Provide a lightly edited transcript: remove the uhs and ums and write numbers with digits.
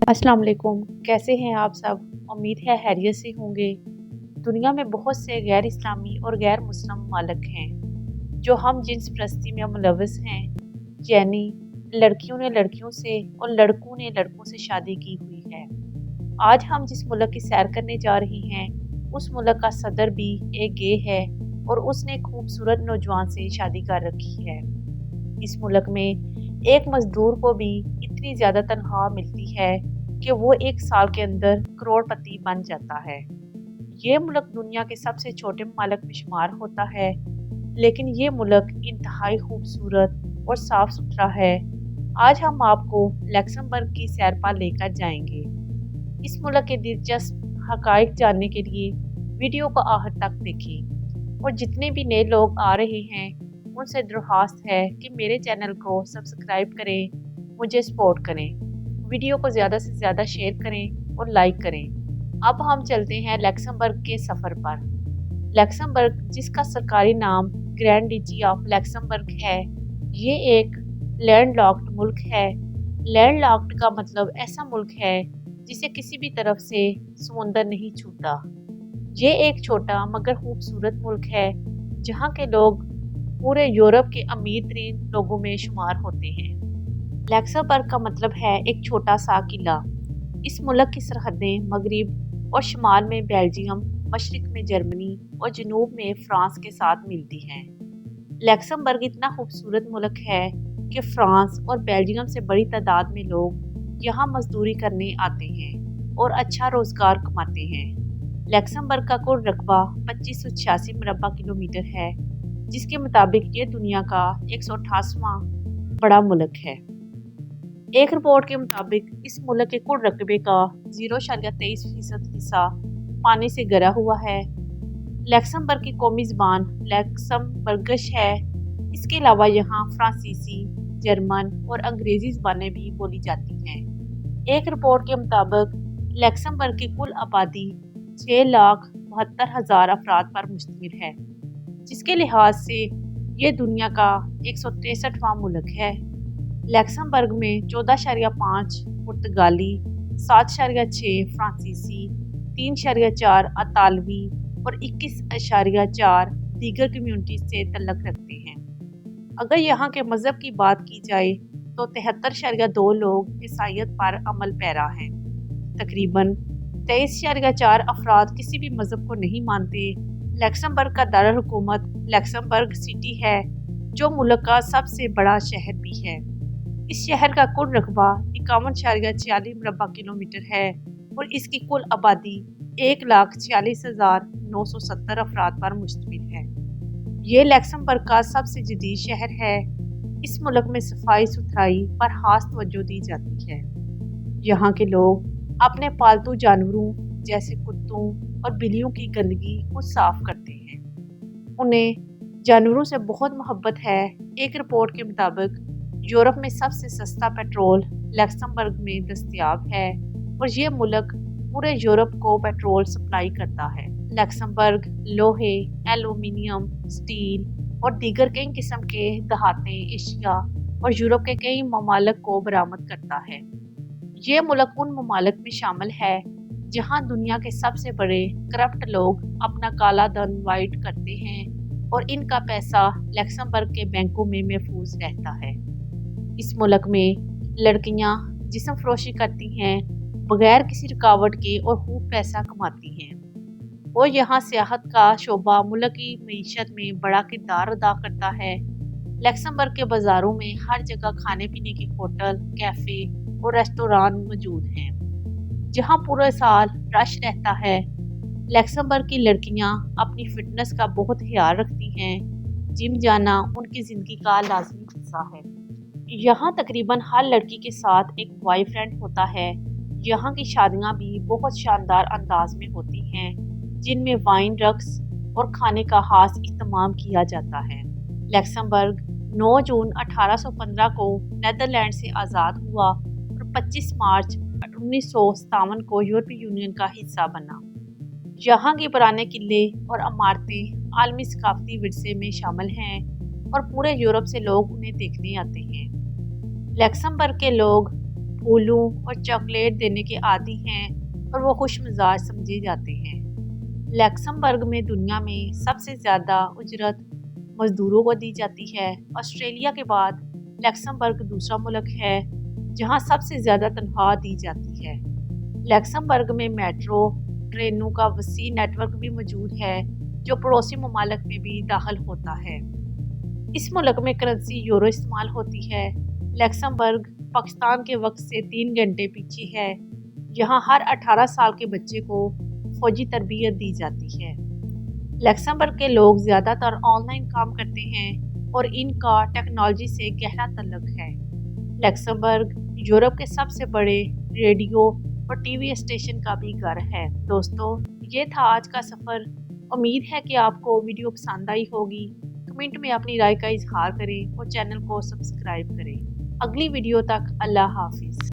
अस्सलाम वालेकुम। कैसे हैं आप सब? उम्मीद है खैरियत से होंगे। दुनिया में बहुत से गैर इस्लामी और गैर मुस्लिम ममालिक हैं जो हम जिन्स परस्ती में मुलव्वस हैं, यानी लड़कियों ने लड़कियों से और लड़कों ने लड़कों से शादी की हुई है। आज हम जिस मुल्क की सैर करने जा रहे हैं, उस मुल्क का सदर भी एक गे है और उसने खूबसूरत नौजवान से शादी कर रखी है। इस मुल्क में एक मजदूर को भी इतनी ज़्यादा तनख्वाह मिलती है कि वो एक साल के अंदर करोड़पति बन जाता है। ये मुल्क दुनिया के सबसे छोटे ममालिक में शुमार होता है, लेकिन ये मुल्क इंतहाई खूबसूरत और साफ सुथरा है। आज हम आपको लक्समबर्ग की सैर पर लेकर जाएंगे। इस मुल्क के दिलचस्प हकाइक जानने के लिए वीडियो को आखिर तक देखें और जितने भी नए लोग आ रहे हैं उनसे दरख्वास्त है कि मेरे चैनल को सब्सक्राइब करें, मुझे सपोर्ट करें, वीडियो को ज़्यादा से ज़्यादा शेयर करें और लाइक करें। अब हम चलते हैं लक्समबर्ग के सफ़र पर। लक्समबर्ग, जिसका सरकारी नाम ग्रैंड डची ऑफ लक्समबर्ग है, ये एक लैंडलॉक्ड मुल्क है। लैंडलॉक्ड का मतलब ऐसा मुल्क है जिसे किसी भी तरफ से समुंदर नहीं छूता। ये एक छोटा मगर खूबसूरत मुल्क है जहाँ के लोग पूरे यूरोप के अमीर तरीन लोगों में शुमार होते हैं। लक्समबर्ग का मतलब है एक छोटा सा किला। इस मुल्क की सरहदें मगरिब और शुमाल में बेल्जियम, मशरिक में जर्मनी और जनूब में फ्रांस के साथ मिलती हैं। लक्समबर्ग इतना खूबसूरत मुल्क है कि फ्रांस और बेल्जियम से बड़ी तादाद में लोग यहाँ मजदूरी करने आते हैं और अच्छा रोजगार कमाते हैं। लक्समबर्ग का कुल रकबा 2586 मुरबा किलोमीटर है, जिसके मुताबिक ये दुनिया का 188वां बड़ा मुल्क है। एक रिपोर्ट के मुताबिक इस मुल्क के कुल रकबे का 0.23% हिस्सा पानी से घिरा हुआ है। लक्समबर्ग की कौमी ज़बान लक्समबर्गिश है। इसके अलावा यहाँ फ्रांसीसी, जर्मन और अंग्रेज़ी ज़बानें भी बोली जाती हैं। एक रिपोर्ट के मुताबिक लक्समबर्ग की कुल आबादी 6,72,000 अफराद पर मुश्तमिल है, जिसके लिहाज से ये दुनिया का 163वां मुल्क है। लक्समबर्ग में 14.5 पुर्तगाली, 7.6 फ्रांसीसी, 3.4 अतालवी और 21.4 दीगर कम्युनिटी से तल्लक रखते हैं। अगर यहाँ के मज़हब की बात की जाए तो 73.2 लोग ईसाईयत पर अमल पैरा हैं। तकरीबन 23.4 अफराद किसी भी मज़हब को नहीं मानते। लक्समबर्ग का दारुल हुकूमत लक्समबर्ग सिटी है, जो मुल्क का सबसे बड़ा शहर भी है। इस शहर का कुल रकबा 51.46 मुरबा किलोमीटर है और इसकी कुल आबादी 1,46,970 अफराद पर मुश्तमिल है। ये लक्समबर्ग का सबसे जदीद शहर है। इस मुल्क में सफाई सुथराई पर खास तवज्जो दी जाती है। यहाँ के लोग अपने पालतू जानवरों जैसे कुत्तों और बिल्लियों की गंदगी को साफ करते हैं। उन्हें जानवरों से बहुत मोहब्बत है। एक रिपोर्ट के मुताबिक यूरोप में सबसे सस्ता पेट्रोल लक्समबर्ग में दस्तयाब है और ये मुल्क पूरे यूरोप को पेट्रोल सप्लाई करता है। लक्समबर्ग लोहे, एल्यूमीनियम, स्टील और दीगर कई किस्म के दहाते एशिया और यूरोप के कई ममालिक को बरामद करता है। ये मुल्क उन ममालिक में शामिल है जहाँ दुनिया के सबसे बड़े करप्ट लोग अपना काला धन वाइट करते हैं और इनका पैसा लक्समबर्ग के बैंकों में महफूज रहता है। इस मुल्क में लड़कियाँ जिस्म फरोशी करती हैं, बगैर किसी रुकावट के और खूब पैसा कमाती हैं और यहाँ सियाहत का शोबा मुल्क की मईशत में बड़ा किरदार अदा करता है। लक्समबर्ग के बाज़ारों में हर जगह खाने पीने के होटल, कैफ़े और रेस्टोरेंट मौजूद हैं, जहाँ पूरे साल रश रहता है। लक्समबर्ग की लड़कियाँ अपनी फिटनेस का बहुत ख्याल रखती हैं। जिम जाना उनकी ज़िंदगी का लाजमी हिस्सा है। यहाँ तकरीबन हर लड़की के साथ एक बॉयफ्रेंड होता है। यहाँ की शादियाँ भी बहुत शानदार अंदाज में होती हैं, जिनमें वाइन, रक्स और खाने का खास इस्तेमाल किया जाता है। लक्समबर्ग 9 जून 1815 को नीदरलैंड से आज़ाद हुआ और 25 मार्च 1957 को यूरोपीय यूनियन का हिस्सा बना। यहाँ के पुराने किले और इमारतें आलमी सकाफती विरसे में शामिल हैं और पूरे यूरोप से लोग उन्हें देखने आते हैं। लक्समबर्ग के लोग फूलों और चॉकलेट देने के आदी हैं और वो खुश मिजाज समझे जाते हैं। लक्समबर्ग में दुनिया में सबसे ज़्यादा उजरत मजदूरों को दी जाती है। ऑस्ट्रेलिया के बाद लक्समबर्ग दूसरा मुल्क है जहां सबसे ज़्यादा तनख्वाह दी जाती है। लक्समबर्ग में मेट्रो ट्रेनों का वसी नेटवर्क भी मौजूद है जो पड़ोसी ममालिक में भी दाखिल होता है। इस मुल्क में करेंसी यूरो इस्तेमाल होती है। लक्समबर्ग पाकिस्तान के वक्त से 3 घंटे पीछे है। यहाँ हर 18 साल के बच्चे को फौजी तरबियत दी जाती है। लक्समबर्ग के लोग ज़्यादातर ऑनलाइन काम करते हैं और इनका टेक्नोलॉजी से गहरा ताल्लुक है। लक्समबर्ग यूरोप के सबसे बड़े रेडियो और टीवी स्टेशन का भी घर है। दोस्तों, ये था आज का सफ़र। उम्मीद है कि आपको वीडियो पसंद आई होगी। कमेंट में अपनी राय का इजहार करें और चैनल को सब्सक्राइब करें। अगली वीडियो तक अल्लाह हाफिज़।